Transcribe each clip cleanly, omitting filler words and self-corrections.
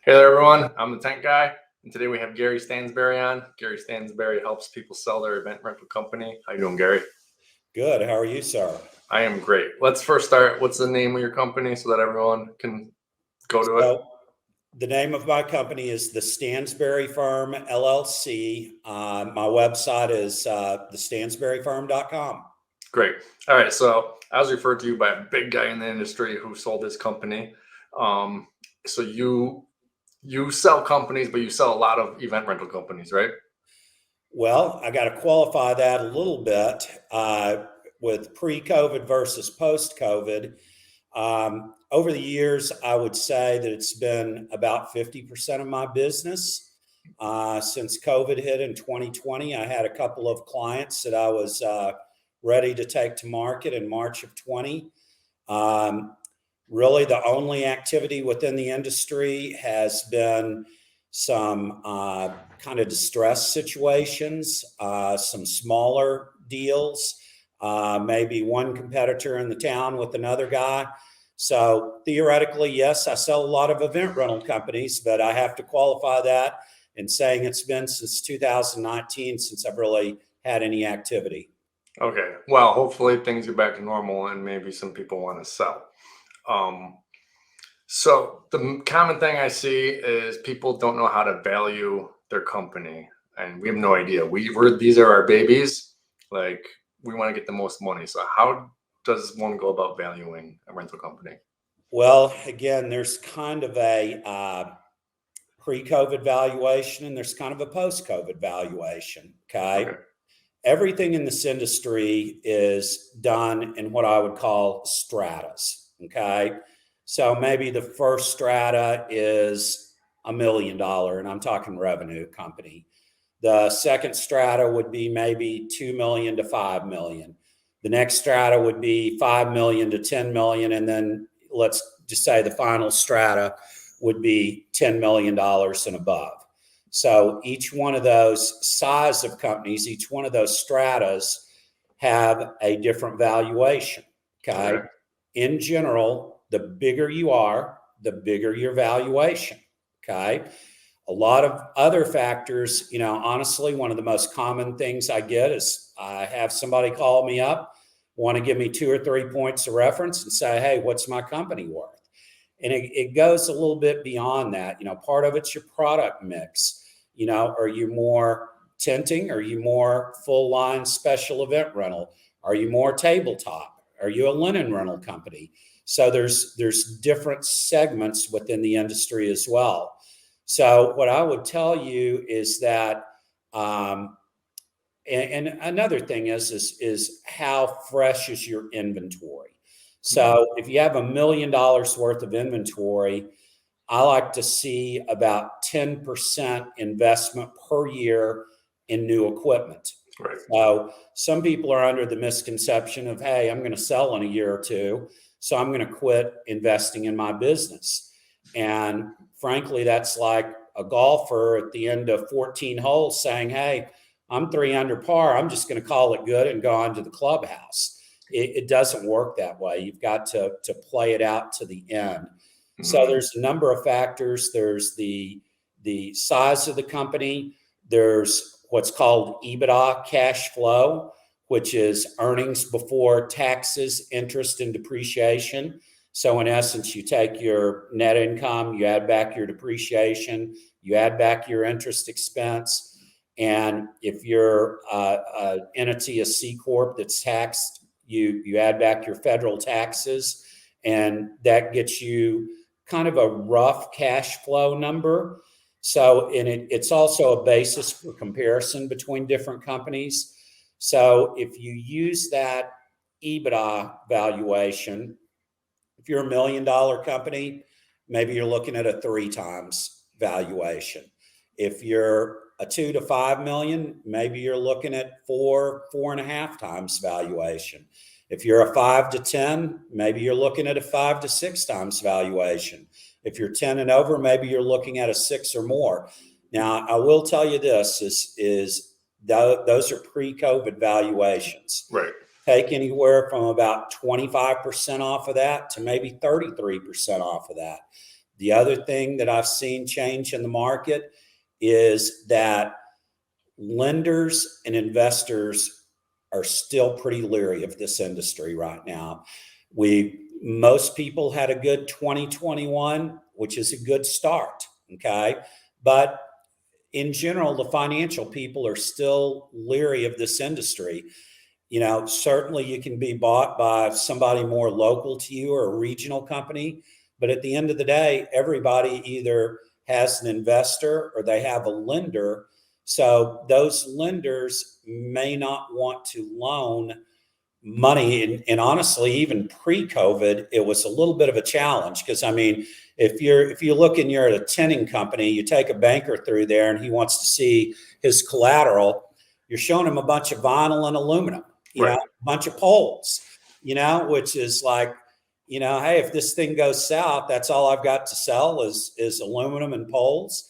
Hey there, everyone. I'm the tent guy, and today we have Gary Stansberry on. Gary Stansberry helps people sell their event rental company. How you doing, Gary? Good. How are you, sir? I am great. Let's first start. What's the name of your company so that everyone can go to it? The name of my company is the Stansberry Firm, LLC. My website is thestansberryfirm.com. Great. All right. So I was referred to you by a big guy in the industry who sold his company. So you sell companies, but you sell a lot of event rental companies, right? Well, I got to qualify that a little bit with pre-COVID versus post-COVID. Over the years, I would say that it's been about 50% of my business. Since COVID hit in 2020, I had a couple of clients that I was ready to take to market in March of 20. Really, the only activity within the industry has been some kind of distress situations, some smaller deals, maybe one competitor in the town with another guy. So theoretically, yes, I sell a lot of event rental companies, but I have to qualify that in saying it's been since 2019 since I've really had any activity. Okay. Well, hopefully things get back to normal and maybe some people want to sell. So the common thing I see is people don't know how to value their company, and we have no idea. These are our babies. Like, we want to get the most money. So how does one go about valuing a rental company? Well, again, there's kind of a pre-COVID valuation and there's kind of a post-COVID valuation. Okay. Everything in this industry is done in what I would call stratas. Okay. So maybe the first strata is $1 million, and I'm talking revenue company. The second strata would be maybe 2 million to 5 million. The next strata would be 5 million to 10 million. And then let's just say the final strata would be $10 million and above. So each one of those size of companies, each one of those stratas have a different valuation. Okay. In general, the bigger you are, the bigger your valuation. Okay. A lot of other factors, honestly, one of the most common things I get is I have somebody call me up, want to give me 2 or 3 points of reference and say, hey, what's my company worth? And it goes a little bit beyond that. Part of it's your product mix. Are you more tenting? Are you more full line special event rental? Are you more tabletop? Are you a linen rental company? So there's different segments within the industry as well. So what I would tell you is that, and another thing is how fresh is your inventory? So if you have $1 million worth of inventory, I like to see about 10% investment per year in new equipment. Right. So some people are under the misconception of, hey, I'm going to sell in a year or two, so I'm going to quit investing in my business. And frankly, that's like a golfer at the end of 14 holes saying, hey, I'm 3 under par. I'm just going to call it good and go on to the clubhouse. It doesn't work that way. You've got to play it out to the end. Mm-hmm. So there's a number of factors. There's the size of the company. There's what's called EBITDA, cash flow, which is earnings before taxes, interest, and depreciation. So in essence, you take your net income, you add back your depreciation, you add back your interest expense. And if you're an entity, a C Corp that's taxed, you add back your federal taxes, and that gets you kind of a rough cash flow number. So it's also a basis for comparison between different companies. So if you use that EBITDA valuation, if you're $1 million company, maybe you're looking at a 3 times valuation. If you're a 2 to 5 million, maybe you're looking at 4.5 times valuation. If you're a 5 to 10, maybe you're looking at a 5 to 6 times valuation. If you're 10 and over, maybe you're looking at a 6 or more. Now, I will tell you this is those are pre-COVID valuations. Right. Take anywhere from about 25% off of that to maybe 33% off of that. The other thing that I've seen change in the market is that lenders and investors are still pretty leery of this industry right now. Most people had a good 2021, which is a good start. Okay. But in general, the financial people are still leery of this industry. Certainly you can be bought by somebody more local to you or a regional company, but at the end of the day, everybody either has an investor or they have a lender. So those lenders may not want to loan money. And honestly, even pre-COVID, it was a little bit of a challenge because if you look and you're at a tinning company, you take a banker through there and he wants to see his collateral, you're showing him a bunch of vinyl and aluminum, a bunch of poles, which is like, hey, if this thing goes south, that's all I've got to sell is aluminum and poles,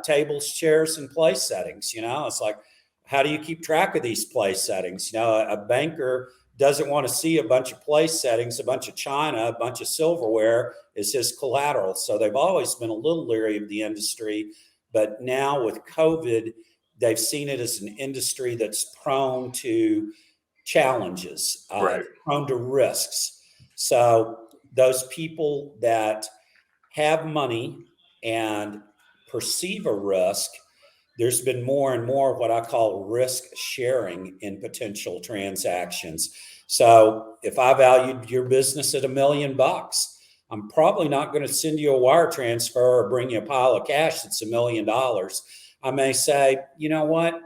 tables, chairs, and place settings. It's like, how do you keep track of these place settings? A banker doesn't want to see a bunch of place settings, a bunch of china, a bunch of silverware as his collateral. So they've always been a little leery of the industry. But now with COVID, they've seen it as an industry that's prone to challenges, prone to risks. So those people that have money and perceive a risk, there's been more and more what I call risk sharing in potential transactions. So if I valued your business at $1 million, I'm probably not going to send you a wire transfer or bring you a pile of cash that's $1 million. I may say, you know what?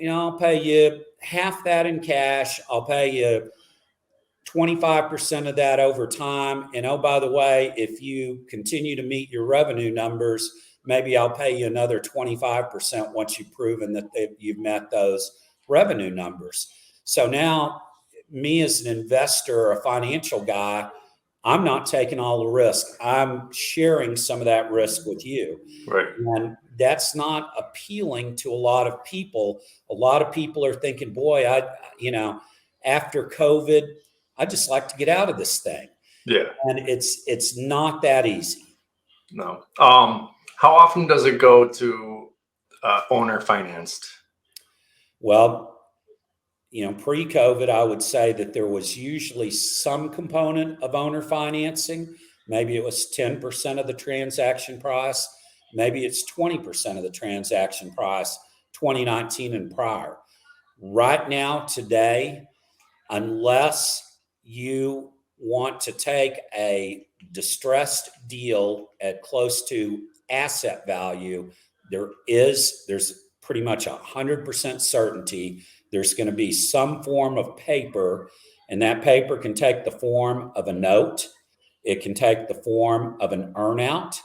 I'll pay you half that in cash. I'll pay you 25% of that over time. And oh, by the way, if you continue to meet your revenue numbers, maybe I'll pay you another 25% once you've proven that you've met those revenue numbers. So now, me as an investor or a financial guy, I'm not taking all the risk. I'm sharing some of that risk with you. Right. And that's not appealing to a lot of people. A lot of people are thinking, boy, after COVID, I just like to get out of this thing. Yeah. And it's not that easy. No. How often does it go to owner financed? Well, pre-COVID, I would say that there was usually some component of owner financing. Maybe it was 10% of the transaction price. Maybe it's 20% of the transaction price, 2019 and prior. Right now, today, unless you want to take a distressed deal at close to asset value, there's pretty much 100% certainty there's going to be some form of paper, and that paper can take the form of a note, it can take the form of an earnout,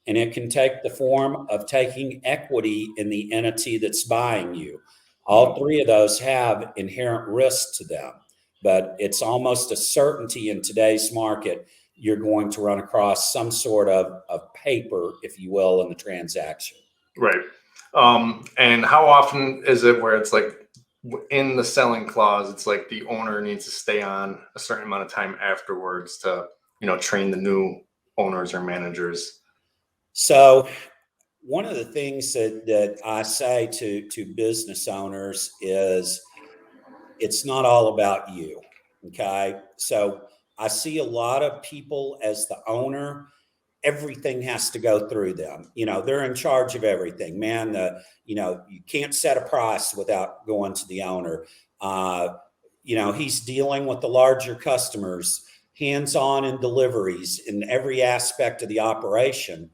and it can take the form of taking equity in the entity that's buying you. All three of those have inherent risks to them, but it's almost a certainty in today's market you're going to run across some sort of paper, if you will, in the transaction. Right. And how often is it where it's like in the selling clause, it's like the owner needs to stay on a certain amount of time afterwards to, train the new owners or managers? So one of the things that I say to business owners is it's not all about you. Okay. So I see a lot of people as the owner, everything has to go through them. They're in charge of everything, man. You can't set a price without going to the owner. He's dealing with the larger customers, hands-on in deliveries in every aspect of the operation.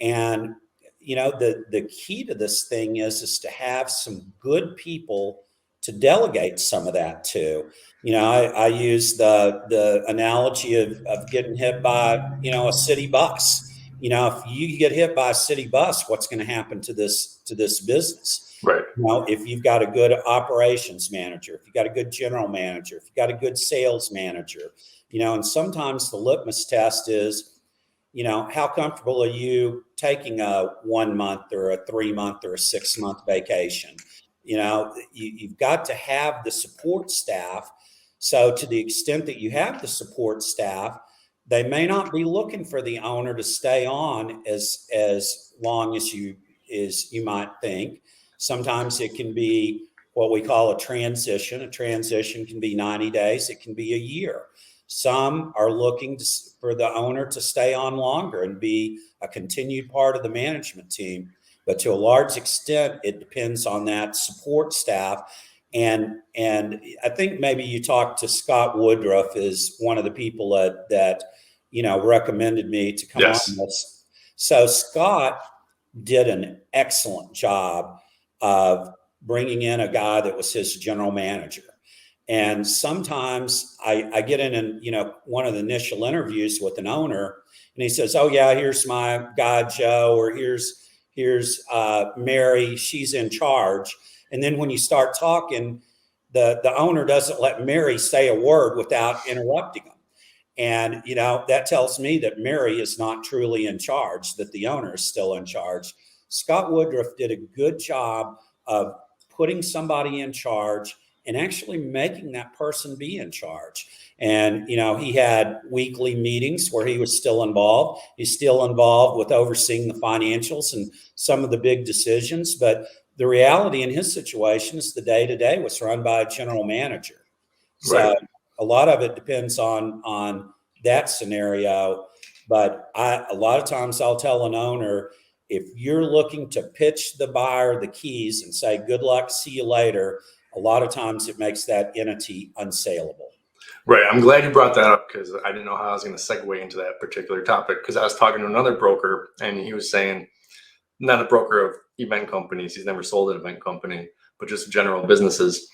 And, the key to this thing is to have some good people to delegate some of that to. I use the analogy of getting hit by, a city bus. If you get hit by a city bus, what's going to happen to this business? Right. If you've got a good operations manager, if you've got a good general manager, if you've got a good sales manager, and sometimes the litmus test is, how comfortable are you taking a 1 month or a 3 month or a 6 month vacation? You've got to have the support staff. So to the extent that you have the support staff, they may not be looking for the owner to stay on as long as you might think. Sometimes it can be what we call a transition. A transition can be 90 days. It can be a year. Some are looking for the owner to stay on longer and be a continued part of the management team. But to a large extent, it depends on that support staff. And I think maybe you talked to Scott Woodruff, is one of the people that recommended me to come on this. So Scott did an excellent job of bringing in a guy that was his general manager. And sometimes I get in and, one of the initial interviews with an owner, and he says, "Oh yeah, here's my guy, Joe," or here's Mary, she's in charge. And then when you start talking, the owner doesn't let Mary say a word without interrupting him. And, that tells me that Mary is not truly in charge, that the owner is still in charge. Scott Woodruff did a good job of putting somebody in charge and actually making that person be in charge. And, he had weekly meetings where he was still involved. He's still involved with overseeing the financials and some of the big decisions. But the reality in his situation is the day-to-day was run by a general manager. So a lot of it depends on that scenario. But a lot of times I'll tell an owner, if you're looking to pitch the buyer the keys and say, "Good luck, see you later," a lot of times it makes that entity unsaleable. Right. I'm glad you brought that up, because I didn't know how I was going to segue into that particular topic, because I was talking to another broker and he was saying, not a broker of event companies, he's never sold an event company, but just general businesses.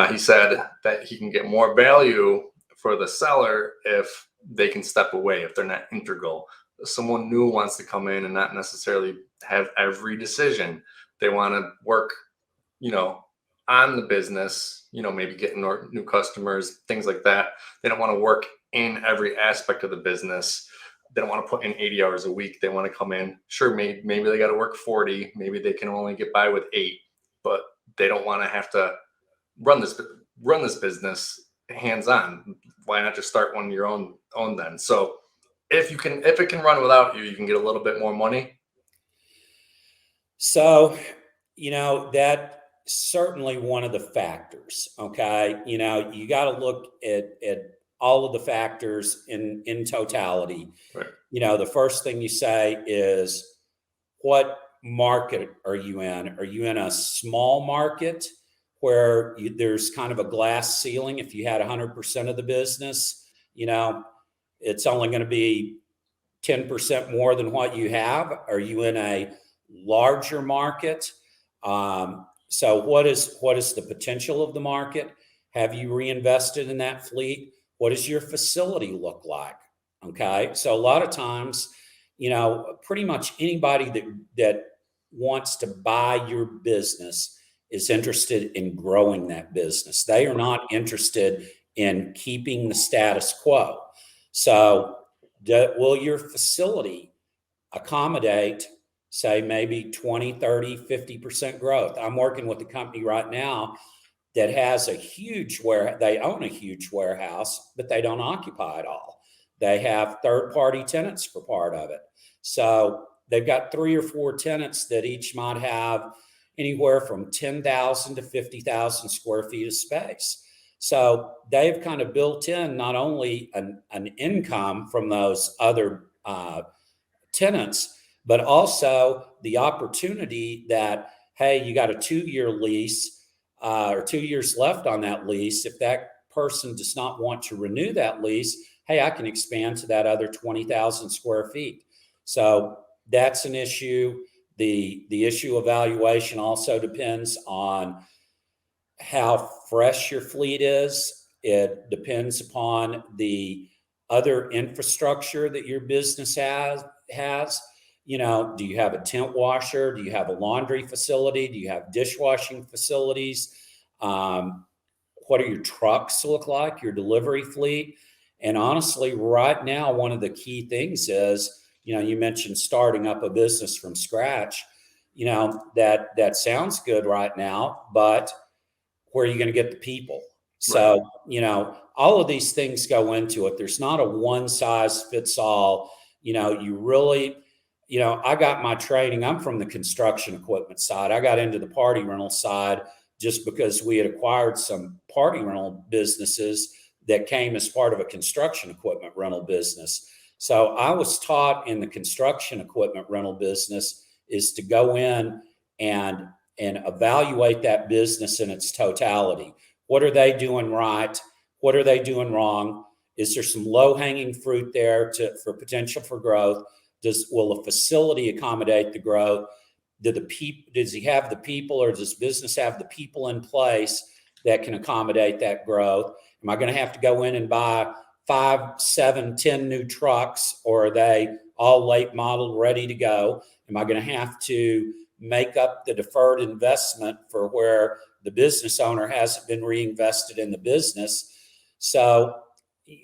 He said that he can get more value for the seller if they can step away, if they're not integral. Someone new wants to come in and not necessarily have every decision. They want to work, on the business, maybe getting new customers, things like that. They don't want to work in every aspect of the business. They don't want to put in 80 hours a week. They want to come in. Sure, maybe they got to work 40. Maybe they can only get by with 8, but they don't want to have to run this business hands-on. Why not just start one of your own then? So if it can run without you, you can get a little bit more money. So, that certainly one of the factors. Okay. You got to look at all of the factors in totality. Right. The first thing you say is, what market are you in? Are you in a small market where there's kind of a glass ceiling? If you had 100% of the business, it's only going to be 10% more than what you have. Are you in a larger market? So what is the potential of the market? Have you reinvested in that fleet? What does your facility look like? Okay. So a lot of times, pretty much anybody that wants to buy your business is interested in growing that business. They are not interested in keeping the status quo. So will your facility accommodate, say, maybe 20, 30, 50% growth? I'm working with a company right now that has they own a huge warehouse, but they don't occupy it all. They have third-party tenants for part of it. So they've got 3 or 4 tenants that each might have anywhere from 10,000 to 50,000 square feet of space. So they've kind of built in not only an income from those other tenants, but also the opportunity that, hey, you got a 2-year lease or 2 years left on that lease. If that person does not want to renew that lease, hey, I can expand to that other 20,000 square feet. So that's an issue. The issue of valuation also depends on how fresh your fleet is. It depends upon the other infrastructure that your business has. Do you have a tent washer? Do you have a laundry facility? Do you have dishwashing facilities? What do your trucks look like, your delivery fleet? And honestly, right now, one of the key things is, you mentioned starting up a business from scratch. That sounds good right now, but where are you going to get the people? So, all of these things go into it. There's not a one size fits all. You really, I got my training. I'm from the construction equipment side. I got into the party rental side just because we had acquired some party rental businesses that came as part of a construction equipment rental business. So I was taught in the construction equipment rental business is to go in and evaluate that business in its totality. What are they doing right? What are they doing wrong? Is there some low-hanging fruit there for potential for growth? Will a facility accommodate the growth? Does he have the people, or does business have the people in place that can accommodate that growth? Am I going to have to go in and buy 5, 7, 10 new trucks, or are they all late model ready to go? Am I going to have to make up the deferred investment for where the business owner hasn't been reinvested in the business? So,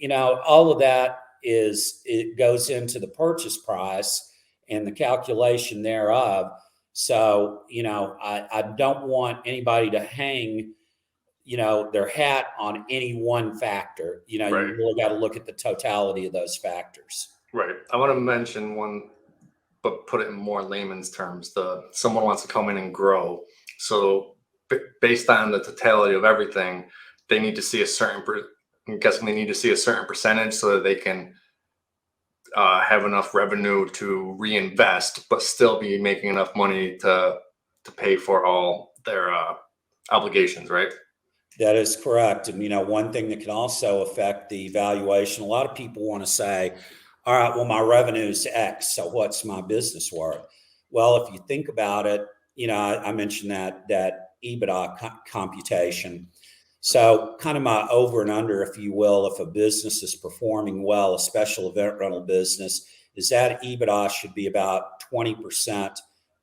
all of that it goes into the purchase price and the calculation thereof. So, I don't want anybody to hang, their hat on any one factor. You really got to look at the totality of those factors. Right. I want to mention one, but put it in more layman's terms. Someone wants to come in and grow. So based on the totality of everything, they need to see I'm guessing they need to see a certain percentage so that they can have enough revenue to reinvest, but still be making enough money to pay for all their obligations, right? That is correct. And, one thing that can also affect the valuation, a lot of people want to say, all right, well, my revenue is X, so what's my business worth? Well, if you think about it, I mentioned that EBITDA computation. So kind of my over and under, if you will, if a business is performing well, a special event rental business, is that EBITDA should be about 20%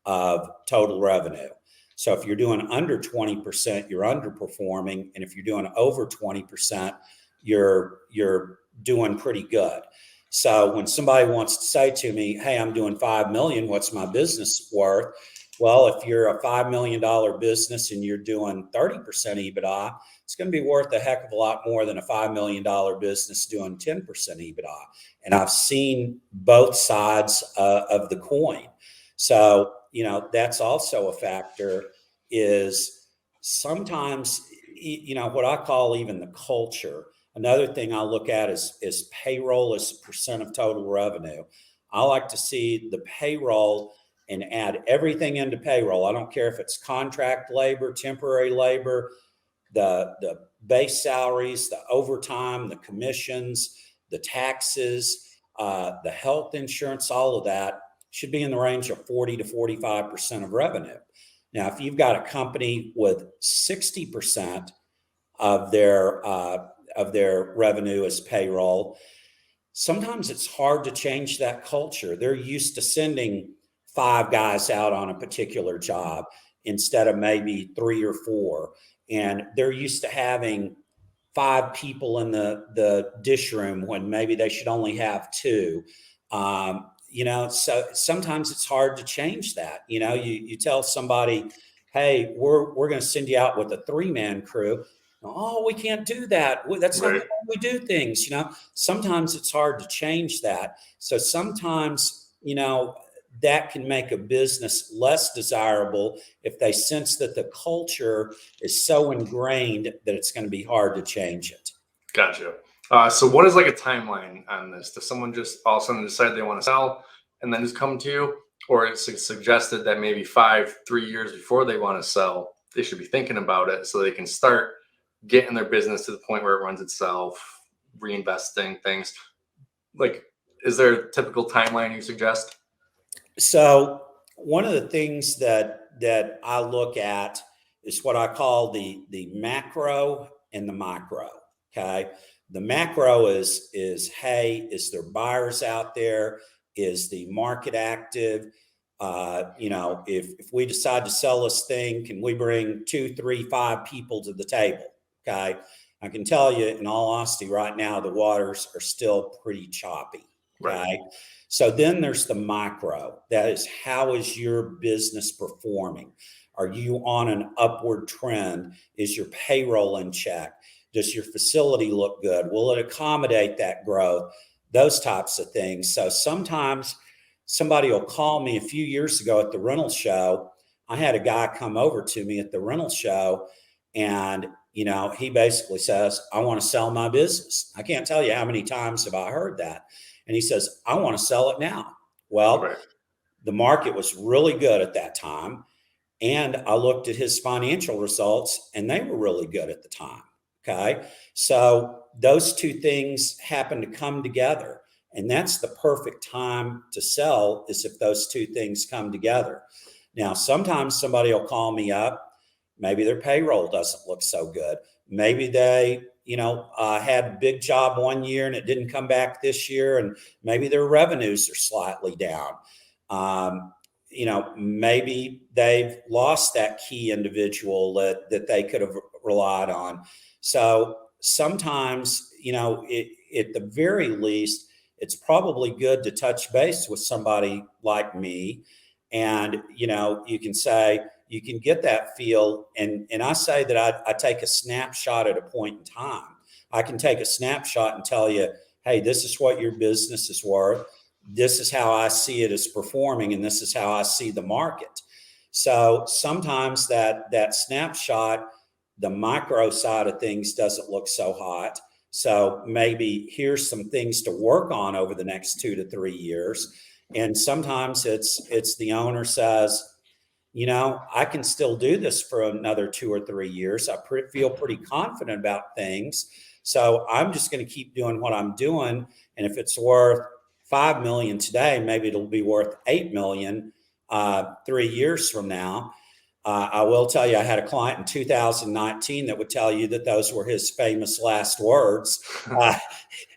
of total revenue. So if you're doing under 20%, you're underperforming. And if you're doing over 20%, you're doing pretty good. So when somebody wants to say to me, hey, I'm doing 5 million, what's my business worth? Well, if you're a $5 million business and you're doing 30% EBITDA, it's going to be worth a heck of a lot more than a $5 million business doing 10% EBITDA. And I've seen both sides of the coin. So, that's also a factor, is sometimes, what I call even the culture. Another thing I look at is payroll as a percent of total revenue. I like to see the payroll and add everything into payroll. I don't care if it's contract labor, temporary labor, the base salaries, the overtime, the commissions, the taxes, the health insurance, all of that should be in the range of 40 to 45% of revenue. Now, if you've got a company with 60% of their revenue as payroll, sometimes it's hard to change that culture. They're used to sending 5 guys out on a particular job instead of maybe 3 or 4. And they're used to having 5 people in the dish room when maybe they should only have 2. So sometimes it's hard to change that. You tell somebody, hey, we're going to send you out with a 3-man crew. Oh, we can't do that. That's not how we do things. Sometimes it's hard to change that. So sometimes, that can make a business less desirable if they sense that the culture is so ingrained that it's going to be hard to change it. Gotcha. So what is like a timeline on this? Does someone just all of a sudden decide they want to sell and then just come to you? Or it's suggested that maybe 3 years before they want to sell, they should be thinking about it so they can start getting their business to the point where it runs itself, reinvesting things? Like, is there a typical timeline you suggest? So one of the things that I look at is what I call the macro and the micro. Okay. The macro is, hey, is there buyers out there? Is the market active? If we decide to sell this thing, can we bring 2, 3, 5 people to the table? Okay. I can tell you in all honesty, right now, the waters are still pretty choppy. Okay. Right. So then there's the micro. That is, how is your business performing? Are you on an upward trend? Is your payroll in check? Does your facility look good? Will it accommodate that growth? Those types of things. So sometimes somebody will call me. A few years ago at the rental show, I had a guy come over to me at the rental show, and he basically says, I want to sell my business. I can't tell you how many times have I heard that. And he says, I want to sell it now. Well, Right. the market was really good at that time. And I looked at his financial results, and they were really good at the time. Okay. So those two things happen to come together. And that's the perfect time to sell, is if those two things come together. Now, sometimes somebody will call me up. Maybe their payroll doesn't look so good. Maybe they, had a big job one year and it didn't come back this year. And maybe their revenues are slightly down. Maybe they've lost that key individual that they could have relied on. So sometimes, at the very least, it's probably good to touch base with somebody like me. And, you can say, you can get that feel. And I say that I take a snapshot at a point in time. I can take a snapshot and tell you, hey, this is what your business is worth. This is how I see it as performing, and this is how I see the market. So sometimes that snapshot, the micro side of things, doesn't look so hot. So maybe here's some things to work on over the next 2 to 3 years. And sometimes it's the owner says, I can still do this for another 2 or 3 years. I feel pretty confident about things. So I'm just going to keep doing what I'm doing. And if it's worth $5 million today, maybe it'll be worth $8 million 3 years from now. I will tell you, I had a client in 2019 that would tell you that those were his famous last words.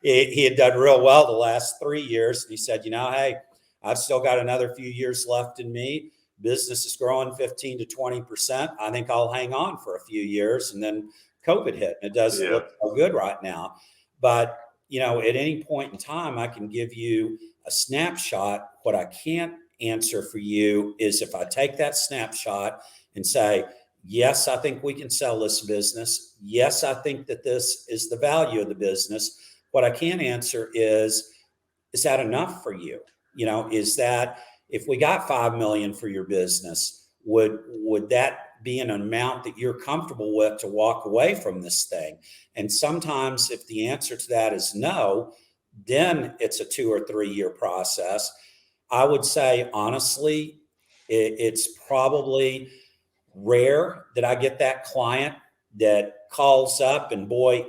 He had done real well the last 3 years. And he said, hey, I've still got another few years left in me. Business is growing 15 to 20%. I think I'll hang on for a few years. And then COVID hit, and it doesn't look so good right now. But, at any point in time, I can give you a snapshot. What I can't answer for you is if I take that snapshot and say, yes, I think we can sell this business. Yes, I think that this is the value of the business. What I can answer is that enough for you? Is that, if we got $5 million for your business, would that be an amount that you're comfortable with to walk away from this thing? And sometimes if the answer to that is no, then it's a 2 or 3 year process. I would say, honestly, it's probably rare that I get that client that calls up and, boy,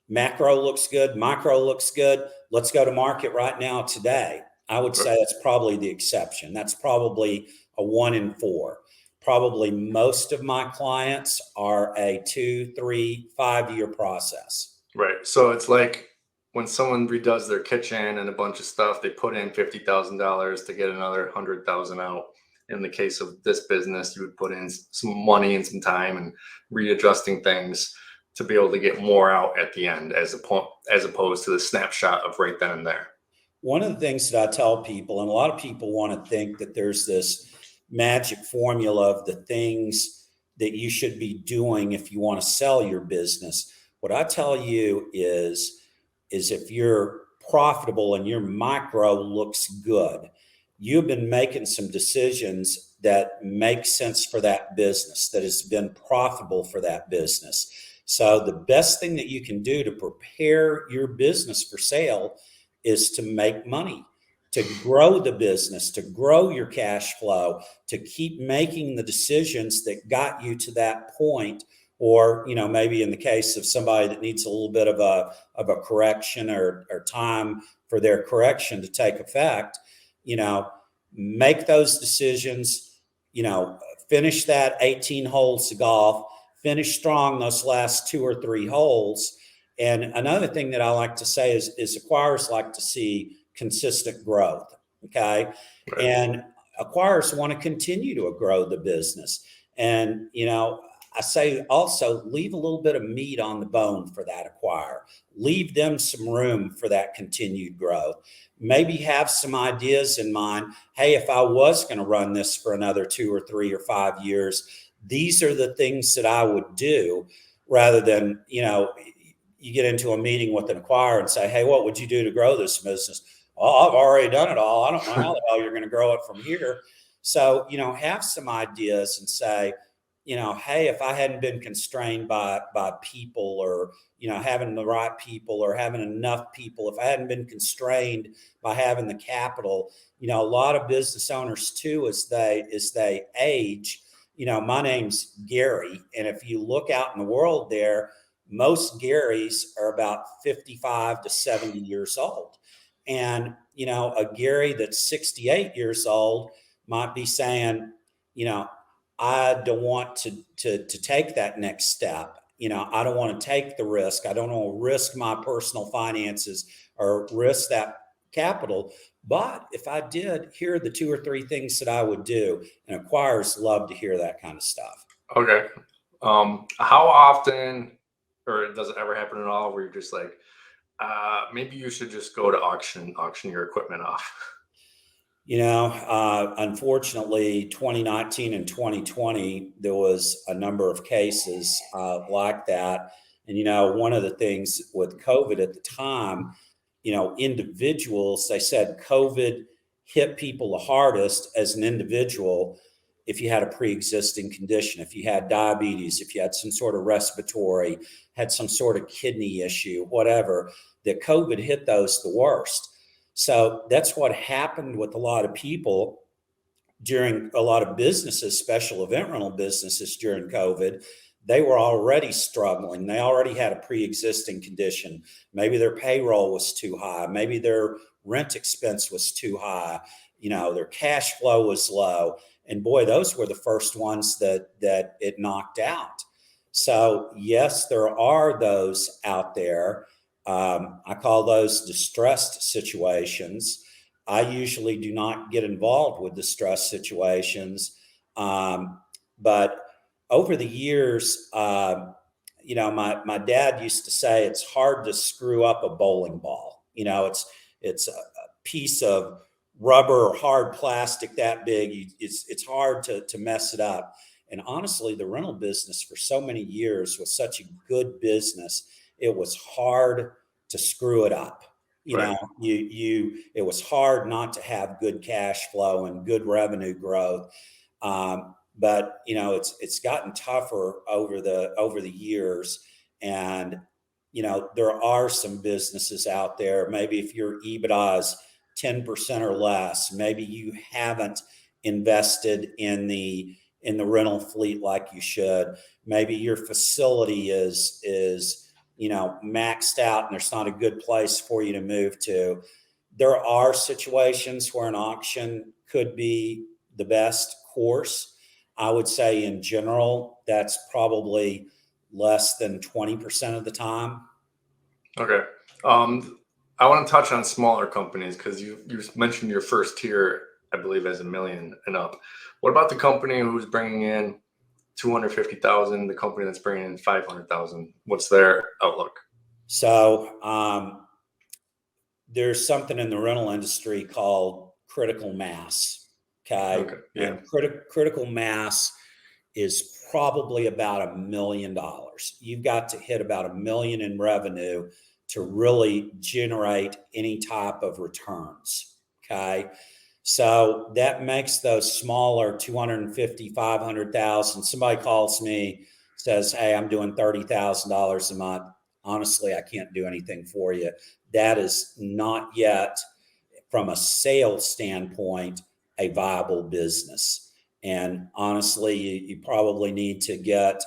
macro looks good, micro looks good. Let's go to market right now today. I would say that's probably the exception. That's probably a 1 in 4. Probably most of my clients are a 2, 3, 5 year process. Right. So it's like when someone redoes their kitchen and a bunch of stuff, they put in $50,000 to get another 100,000 out. In the case of this business, you would put in some money and some time and readjusting things to be able to get more out at the end, as opposed to the snapshot of right then and there. One of the things that I tell people, and a lot of people want to think that there's this magic formula of the things that you should be doing if you want to sell your business. What I tell you is if you're profitable and your micro looks good, you've been making some decisions that make sense for that business, that has been profitable for that business. So the best thing that you can do to prepare your business for sale is to make money, to grow the business, to grow your cash flow, to keep making the decisions that got you to that point. Or, maybe in the case of somebody that needs a little bit of a correction or time for their correction to take effect, make those decisions, finish that 18 holes of golf, finish strong those last 2 or 3 holes. And another thing that I like to say is acquirers like to see consistent growth. Okay. Right. And acquirers want to continue to grow the business. And, I say also leave a little bit of meat on the bone for that acquirer. Leave them some room for that continued growth. Maybe have some ideas in mind. Hey, if I was going to run this for another 2 or 3 or 5 years, these are the things that I would do. rather than, you get into a meeting with an acquirer and say, hey, what would you do to grow this business? Oh, I've already done it all. I don't know how the hell you're going to grow it from here. So, have some ideas and say, hey, if I hadn't been constrained by people, or, having the right people, or having enough people, if I hadn't been constrained by having the capital, a lot of business owners too, as they age, my name's Gary. And if you look out in the world there, most Garys are about 55 to 70 years old. And, a Gary that's 68 years old might be saying, I don't want to take that next step. I don't want to take the risk. I don't want to risk my personal finances or risk that capital. But if I did, here are the 2 or 3 things that I would do. And acquirers love to hear that kind of stuff. Okay. How often, or does it ever happen at all, where you're just like, maybe you should just go to auction your equipment off? Unfortunately, 2019 and 2020, there was a number of cases like that. And, one of the things with COVID at the time, individuals, they said COVID hit people the hardest as an individual if you had a pre-existing condition, if you had diabetes, if you had some sort of respiratory, had some sort of kidney issue, whatever, that COVID hit those the worst. So that's what happened with a lot of people during a lot of businesses, special event rental businesses during COVID. They were already struggling. They already had a pre-existing condition. Maybe their payroll was too high. Maybe their rent expense was too high. Their cash flow was low. And boy, those were the first ones that it knocked out. So yes, there are those out there. I call those distressed situations. I usually do not get involved with distressed situations. But over the years, my dad used to say it's hard to screw up a bowling ball. It's a piece of rubber or hard plastic that big. It's hard to mess it up. And honestly, the rental business for so many years was such a good business. It was hard to screw it up. Right. It was hard not to have good cash flow and good revenue growth. But it's gotten tougher over the years. And, there are some businesses out there. Maybe if your EBITDA is 10% or less, maybe you haven't invested in the rental fleet like you should. Maybe your facility is maxed out and there's not a good place for you to move to. There are situations where an auction could be the best course. I would say in general, that's probably less than 20% of the time. Okay. I want to touch on smaller companies because you mentioned your first tier, I believe, as $1 million and up. What about the company who's bringing in 250,000? The company that's bringing in 500,000. What's their outlook? So there's something in the rental industry called critical mass. Okay. Yeah. And critical mass is probably about $1 million. You've got to hit about $1 million in revenue to really generate any type of returns. Okay. So that makes those smaller 250, 500,000. Somebody calls me, says, hey, I'm doing $30,000 a month. Honestly, I can't do anything for you. That is not yet, from a sales standpoint, a viable business. And honestly, you probably need to get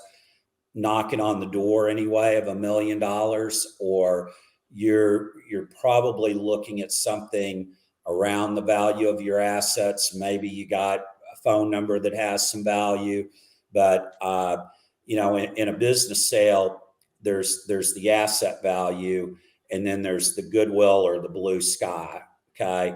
knocking on the door anyway of $1 million, or you're probably looking at something around the value of your assets. Maybe you got a phone number that has some value, but in a business sale, there's the asset value, and then there's the goodwill or the blue sky. Okay.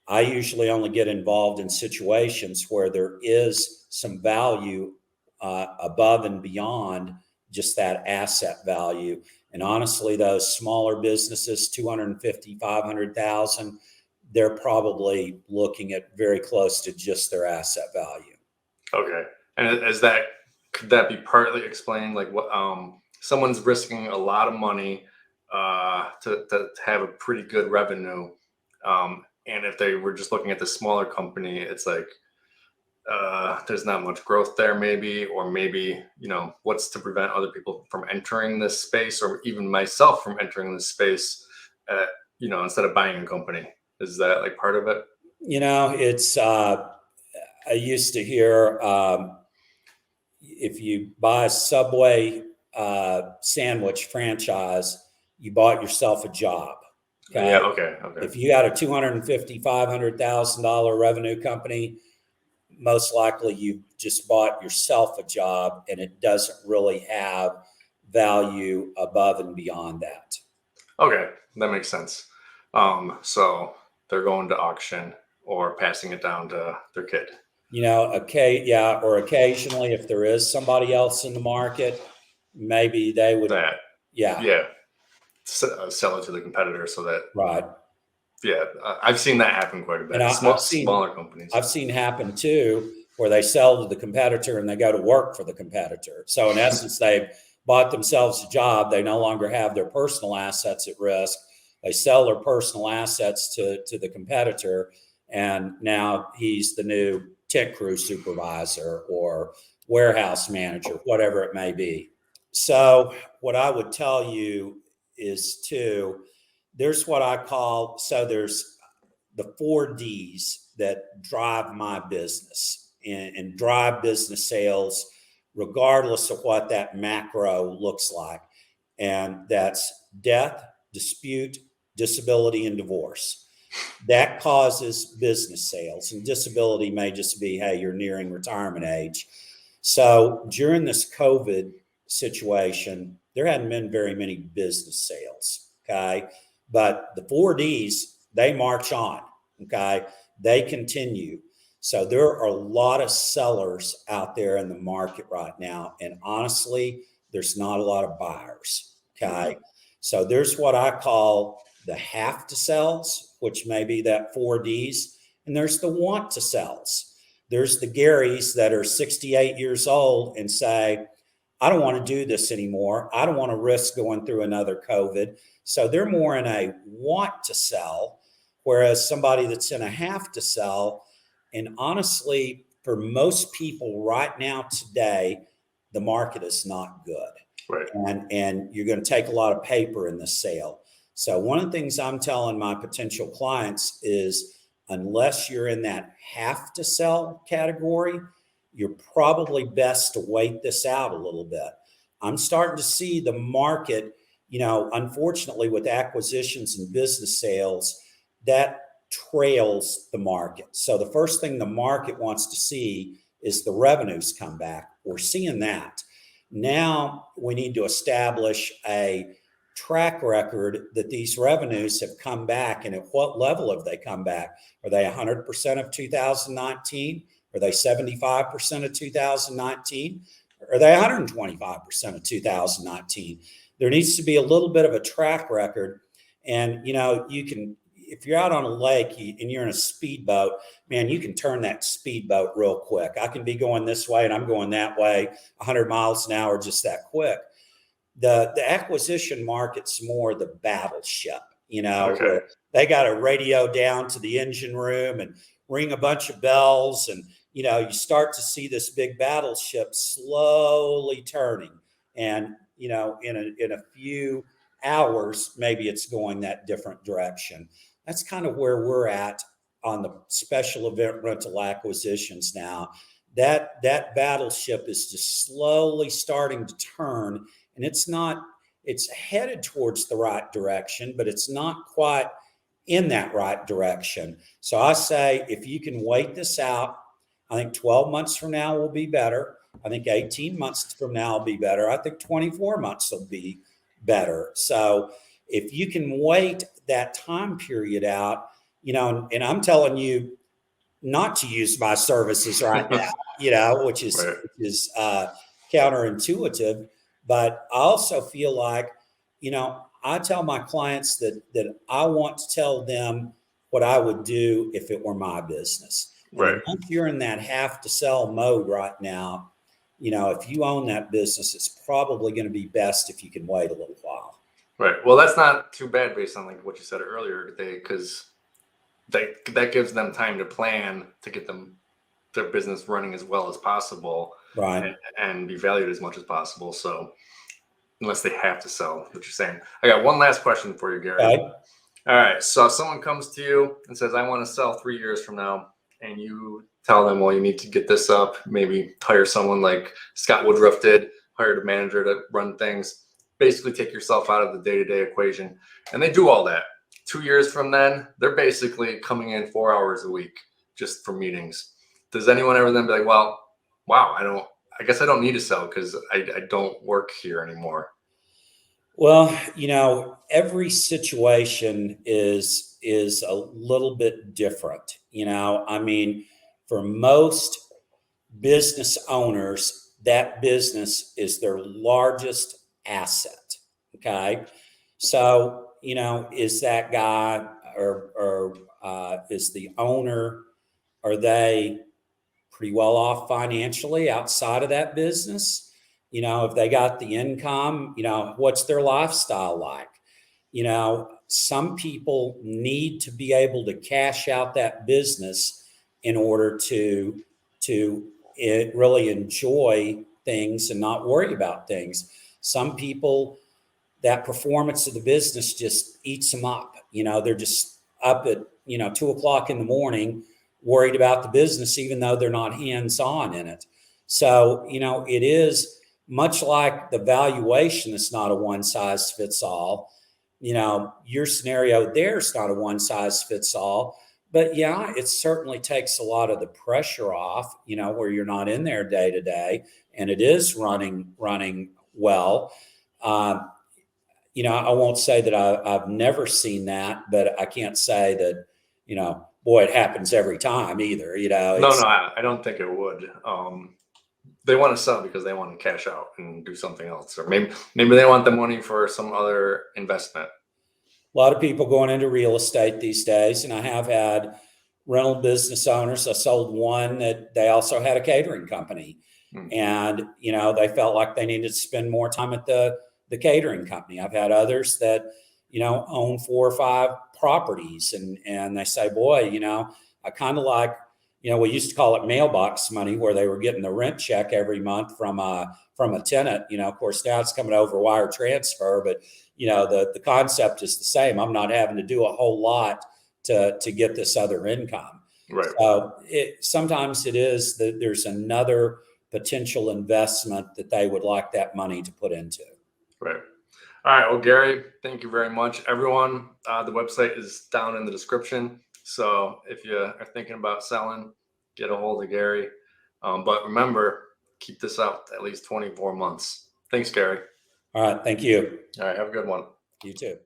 I usually only get involved in situations where there is some value above and beyond just that asset value. And honestly, those smaller businesses, 250, 500,000, they're probably looking at very close to just their asset value. Okay. And could that be partly explained, like someone's risking a lot of money to have a pretty good revenue. And if they were just looking at the smaller company, it's like there's not much growth there, maybe, or maybe, what's to prevent other people from entering this space, or even myself from entering this space, instead of buying a company? Is that like part of it? It's, I used to hear, if you buy a Subway sandwich franchise, you bought yourself a job. Okay. Yeah. Okay. If you got a $250,000, $500,000 revenue company, most likely you just bought yourself a job, and it doesn't really have value above and beyond that. Okay, that makes sense. So they're going to auction or passing it down to their kid. Yeah, or occasionally, if there is somebody else in the market, maybe they would. Yeah, sell it to the competitor so that. Right. Yeah, I've seen that happen quite a bit. And Smaller companies. I've seen happen too, where they sell to the competitor and they go to work for the competitor. So in essence, they've bought themselves a job. They no longer have their personal assets at risk. They sell their personal assets to the competitor, and now he's the new tent crew supervisor or warehouse manager, whatever it may be. So what I would tell you is there's what I call, there's the 4Ds that drive my business and drive business sales, regardless of what that macro looks like. And that's death, dispute, disability, and divorce. That causes business sales, and disability may just be, hey, you're nearing retirement age. So during this COVID situation, there hadn't been very many business sales. Okay. But the 4Ds, they march on. Okay. They continue. So there are a lot of sellers out there in the market right now. And honestly, there's not a lot of buyers. Okay. So there's what I call the have to sells, which may be that 4Ds. And there's the want to sells. There's the Garys that are 68 years old and say, I don't want to do this anymore. I don't want to risk going through another COVID. So they're more in a want to sell, whereas somebody that's in a have to sell. And honestly, for most people right now today, the market is not good. Right. And you're going to take a lot of paper in the sale. So one of the things I'm telling my potential clients is, unless you're in that have to sell category, you're probably best to wait this out a little bit. I'm starting to see the market, unfortunately, with acquisitions and business sales, that trails the market. So the first thing the market wants to see is the revenues come back. We're seeing that. Now we need to establish a track record that these revenues have come back, and at what level have they come back? Are they 100% of 2019? Are they 75% of 2019? Are they 125% of 2019? There needs to be a little bit of a track record. And, you can, if you're out on a lake and you're in a speedboat, man, you can turn that speedboat real quick. I can be going this way and I'm going that way, 100 miles an hour, just that quick. The acquisition market's more the battleship, Okay. where they got to radio down to the engine room and ring a bunch of bells. And, you start to see this big battleship slowly turning. And, in a few hours, maybe it's going that different direction. That's kind of where we're at on the special event rental acquisitions now. That battleship is just slowly starting to turn. And it's headed towards the right direction, but it's not quite in that right direction. So I say, if you can wait this out, I think 12 months from now will be better. I think 18 months from now will be better. I think 24 months will be better. So if you can wait that time period out, and I'm telling you not to use my services right now, which is, Right. counterintuitive. But I also feel like, I tell my clients that I want to tell them what I would do if it were my business. And Right. once you're in that have to sell mode right now, if you own that business, it's probably going to be best if you can wait a little while. Right. Well, that's not too bad based on like what you said earlier today, because that gives them time to plan to get their business running as well as possible, Right. and be valued as much as possible. So unless they have to sell, what you're saying. I got one last question for you, Gary. Okay. All right. So if someone comes to you and says, I want to sell 3 years from now, and you tell them, well, you need to get this up, maybe hire someone like Scott Woodruff did, hired a manager to run things, basically take yourself out of the day-to-day equation. And they do all that. 2 years from then, they're basically coming in 4 hours a week just for meetings. Does anyone ever then be like, well, wow, I guess I don't need to sell because I don't work here anymore? Well, every situation is a little bit different. I mean, for most business owners, that business is their largest asset. Okay. So, is that guy or is the owner, are they pretty well off financially outside of that business? If they got the income, what's their lifestyle like? Some people need to be able to cash out that business in order to really enjoy things and not worry about things. Some people, that performance of the business just eats them up. They're just up at 2 o'clock in the morning worried about the business, even though they're not hands-on in it. So it is much like the valuation. It's not a one size fits all. Your scenario there's not a one size fits all, but yeah, it certainly takes a lot of the pressure off, where you're not in there day to day, and it is running well. I won't say that I've never seen that, but I can't say that, boy, it happens every time either. No, I don't think it would. They want to sell because they want to cash out and do something else, or maybe they want the money for some other investment. A lot of people going into real estate these days, and I have had rental business owners. I sold one that they also had a catering company, and they felt like they needed to spend more time at the catering company. I've had others that own 4 or 5 properties, and they say, boy, I kind of like, we used to call it mailbox money, where they were getting the rent check every month from a tenant. Of course, now it's coming over wire transfer, but the concept is the same. I'm not having to do a whole lot to get this other income. Right. So sometimes it is that there's another potential investment that they would like that money to put into. Right. All right. Well, Gary, thank you very much. Everyone, the website is down in the description. So if you are thinking about selling, get a hold of Gary. But remember, keep this out at least 24 months. Thanks, Gary. All right. Thank you. All right. Have a good one. You too.